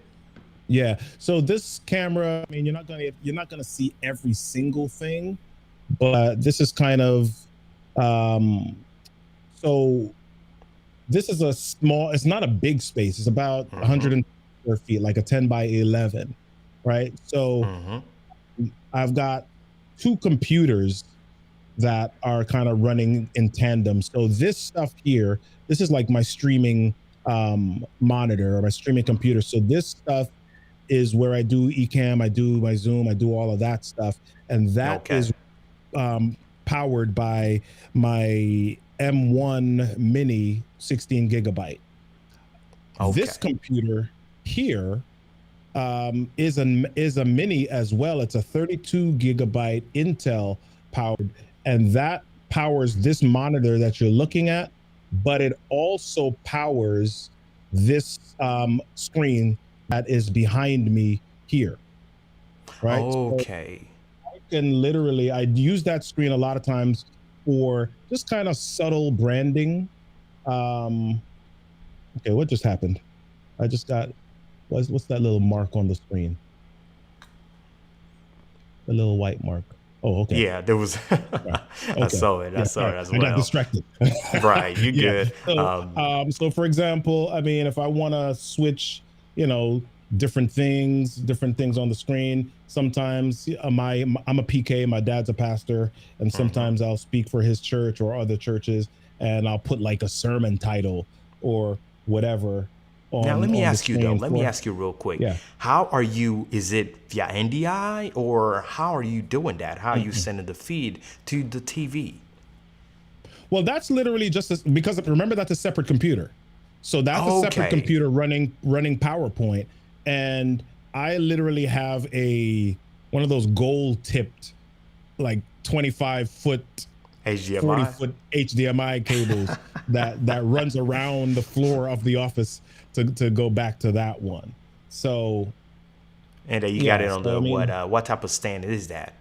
yeah, so this camera, I mean, you're not gonna see every single thing, but this is kind of um, so this is a small, it's not a big space. It's about Mm-hmm. 100 square feet, like a 10 by 11, right? So Mm-hmm. I've got two computers that are kind of running in tandem. So this stuff here, this is like my streaming monitor or my streaming computer. So this stuff is where I do Ecamm, I do my Zoom, I do all of that stuff. And that Okay. is powered by my M1 Mini 16 gigabyte. This Okay. computer here is a mini as well. It's a 32 gigabyte Intel powered, and that powers this monitor that you're looking at, but it also powers this screen that is behind me here, right? So Okay. can literally, I use that screen a lot of times for just kind of subtle branding. Um, okay, what just happened? I just got, what's that little mark on the screen? The little white mark. Oh, okay. Yeah, there was. Right. I Okay. saw it. I Yeah, saw sorry. it as I got well. distracted. Right. You Yeah. good. So, so for example, I mean, if I want to switch, you know, different things on the screen. Sometimes I'm a PK, my dad's a pastor, and Hmm. sometimes I'll speak for his church or other churches, and I'll put like a sermon title or whatever Now let me on the ask you though. screen Let me for, ask you real quick. yeah. How are you? Is it via NDI or how are you doing that? How are you Mm-mm. sending the feed to the TV? Well, that's literally because remember that's a separate computer. So that's a separate Okay. computer running PowerPoint, and I literally have a one of those gold tipped like 25-foot, HDMI. 40-foot HDMI cables that runs around the floor of the office to go back to that one. So And you got yeah, it on so I the mean what type of stand is that?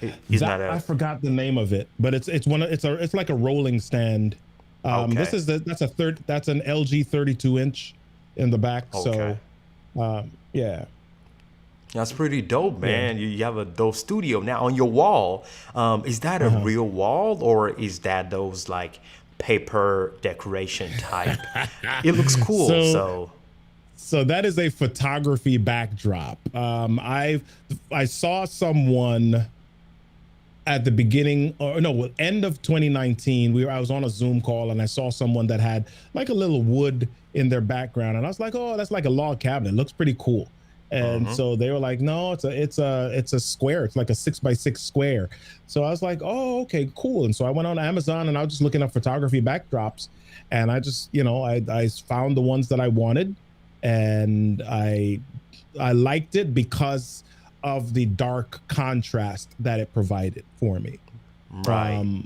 It's not that I a forgot the name of it, but it's like a rolling stand. This okay. is that's an LG 32-inch in the back. Okay. So yeah, That's pretty dope, yeah. man. You have a dope studio now on your wall. Is that a Uh-huh. real wall or is that those like paper decoration type? It looks cool. so So so that is a photography backdrop. I saw someone at the beginning or no well, end of 2019. I was on a Zoom call and I saw someone that had like a little wood in their background, and I was like, oh, that's like a log cabinet, looks pretty cool. And mhm. so they were like, no, it's a square, it's like a 6x6 square. So I was like, oh, okay, cool. And so I went on Amazon and I was just looking up photography backdrops, and I just, I found the ones that I wanted, and I liked it because of the dark contrast that it provided for me. Right.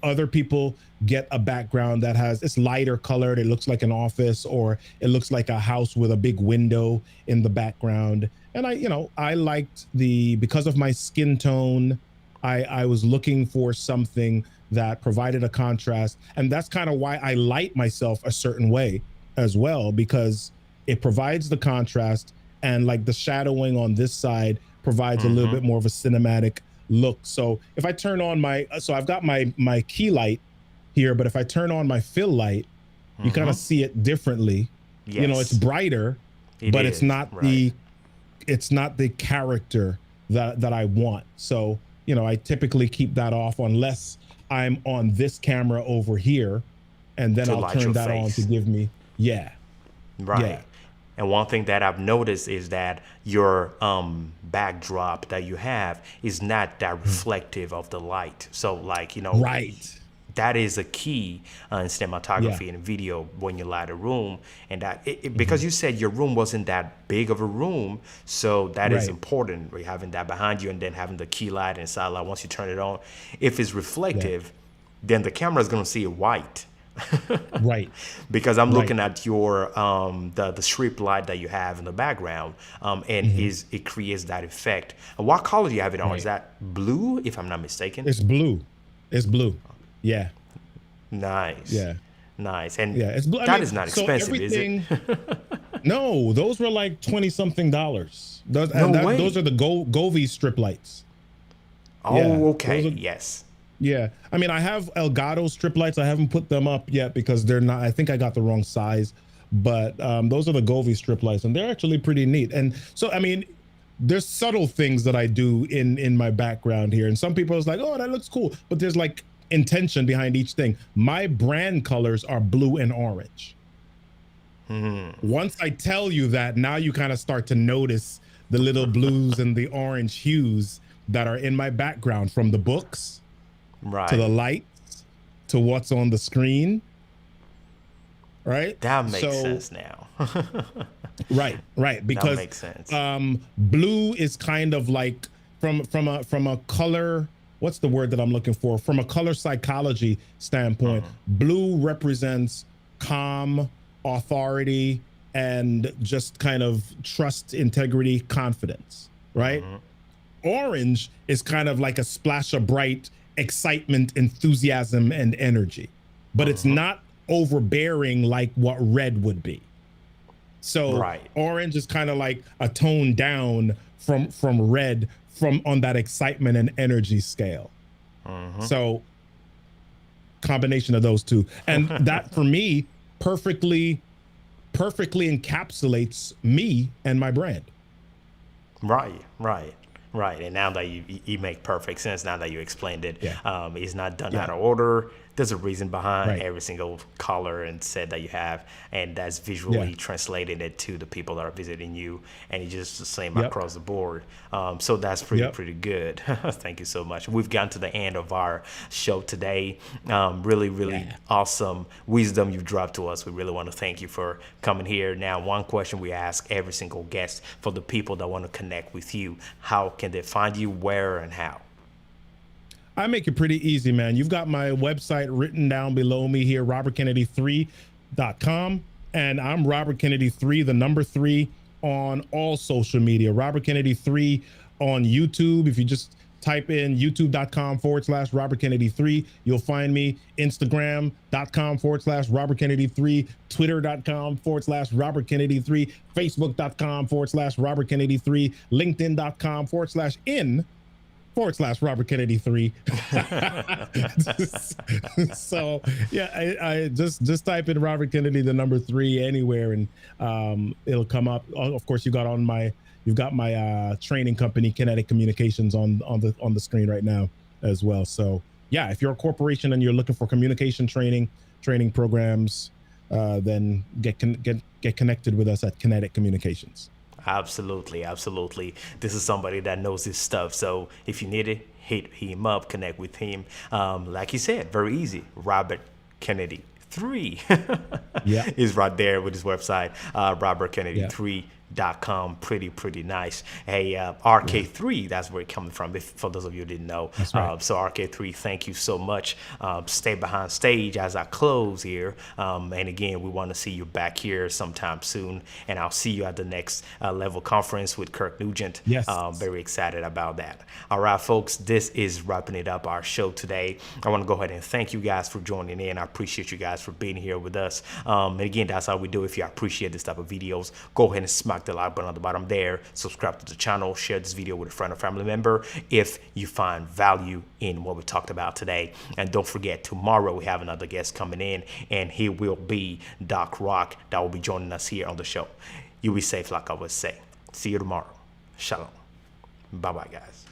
Other people get a background that it's lighter colored, it looks like an office, or it looks like a house with a big window in the background. And I liked because of my skin tone, I was looking for something that provided a contrast, and that's kind of why I light myself a certain way as well, because it provides the contrast, and like the shadowing on this side provides a little Mhm. bit more of a cinematic look. So if I turn on so I've got my key light here, but if I turn on my fill light, you kind of Mhm. see it differently. It's Yes. brighter, It but it's is. not Right. the character that I want. So, I typically keep that off unless I'm on this camera over here, and then To I'll light turn your that on to face. give me, yeah, Right. yeah. And one thing that I've noticed is that your backdrop that you have is not that Mm. reflective of the light. So, like, Right. that is a key in Yeah. cinematography and video when you light a room. And that, because Mhm. you said your room wasn't that big of a room, so that is Right. important. We're having that behind you and then having the key light and side light once you turn it on. If it's Yeah. reflective, then the camera is going to see it white. Right. Because I'm Right. looking at your the strip light that you have in the background, and Mhm. it creates that effect. What color do you have it on? Is Right. that blue, if I'm not mistaken? It's blue. It's blue. Yeah. Nice, Yeah. nice, and Yeah. It's blue. I that mean, is not so expensive, is it? everything. No, those were like 20 something dollars. No Those way. are the Govee strip lights. Yeah. Oh, Those okay, are, yes. yeah. I mean, I have Elgato strip lights. I haven't put them up yet because they're not, I think I got the wrong size. But those are the Govee strip lights, and they're actually pretty neat. And so, I mean, there's subtle things that I do in my background here. And some people is like, oh, that looks cool. But there's like intention behind each thing. My brand colors are blue and orange. Once I tell you that, now you kind of start to notice the little blues and the orange hues that are in my background, from the books to the Right. lights to what's on the screen, right? That makes So sense now. right, That because makes sense. blue is kind of like from a color, what's the word that I'm looking for? From a color psychology standpoint, blue represents calm, authority, and just kind of trust, integrity, confidence, right? Orange is kind of like a splash of bright excitement, enthusiasm, and energy, but it's not overbearing like what red would be. So Right. orange is kind of like a tone down from red, from on that excitement and energy scale. So combination of those two, and that for me perfectly perfectly encapsulates me and my brand. Right, right, right. And now that you make perfect sense, now that you explained it, Yeah. it's not done Yeah. out of order. There's a reason behind Right. every single color and set that you have, and that's Yeah. visually translating it to the people that are visiting you, and it's just the same Yep. across the board. So that's Yep. pretty good. Thank you so much. We've gotten to the end of our show today. Really Yeah. awesome wisdom you've dropped to us. We really want to thank you for coming here. Now, one question we ask every single guest for the people that want to connect with you: how can they find you, where, and how? I make it pretty easy, man. You've got my website written down below me here, robertkennedy3.com. And I'm Robert Kennedy 3, the number 3 on all social media. Robert Kennedy 3 on YouTube. If you just type in youtube.com/Robert Kennedy 3, you'll find me. Instagram.com/Robert Kennedy 3, Twitter.com/Robert Kennedy 3, Facebook.com/Robert Kennedy 3, LinkedIn.com/in/Robert Kennedy 3. So yeah, I just type in Robert Kennedy the number 3 anywhere, and it'll come up. Of course, you've got my training company, Kinetic Communications, on the screen right now as well. So yeah, if you're a corporation and you're looking for communication training programs, then get connected with us at Kinetic Communications. Absolutely, absolutely. This is somebody that knows this stuff. So if you need it, hit him up, connect with him. Like you said, very easy. Robert Kennedy 3 Yeah. is right there with his website, robertkennedy3.com. Pretty nice. Hey, RK3, that's where it coming from, for those of you who didn't know. That's right. So RK3, thank you so much. Stay behind stage as I close here. And again, we want to see you back here sometime soon. And I'll see you at the next level conference with Kirk Nugent. Yes. Very excited about that. All right, folks, this is wrapping it up, our show today. I want to go ahead and thank you guys for joining in. I appreciate you guys for being here with us. And again, that's how we do. If you appreciate this type of videos, go ahead and smack the like button on the bottom there. Subscribe to the channel. Share this video with a friend or family member if you find value in what we talked about today. And don't forget, tomorrow we have another guest coming in, and he will be Doc Rock that will be joining us here on the show. You be safe, like I always say. See you tomorrow. Shalom. Bye-bye, guys.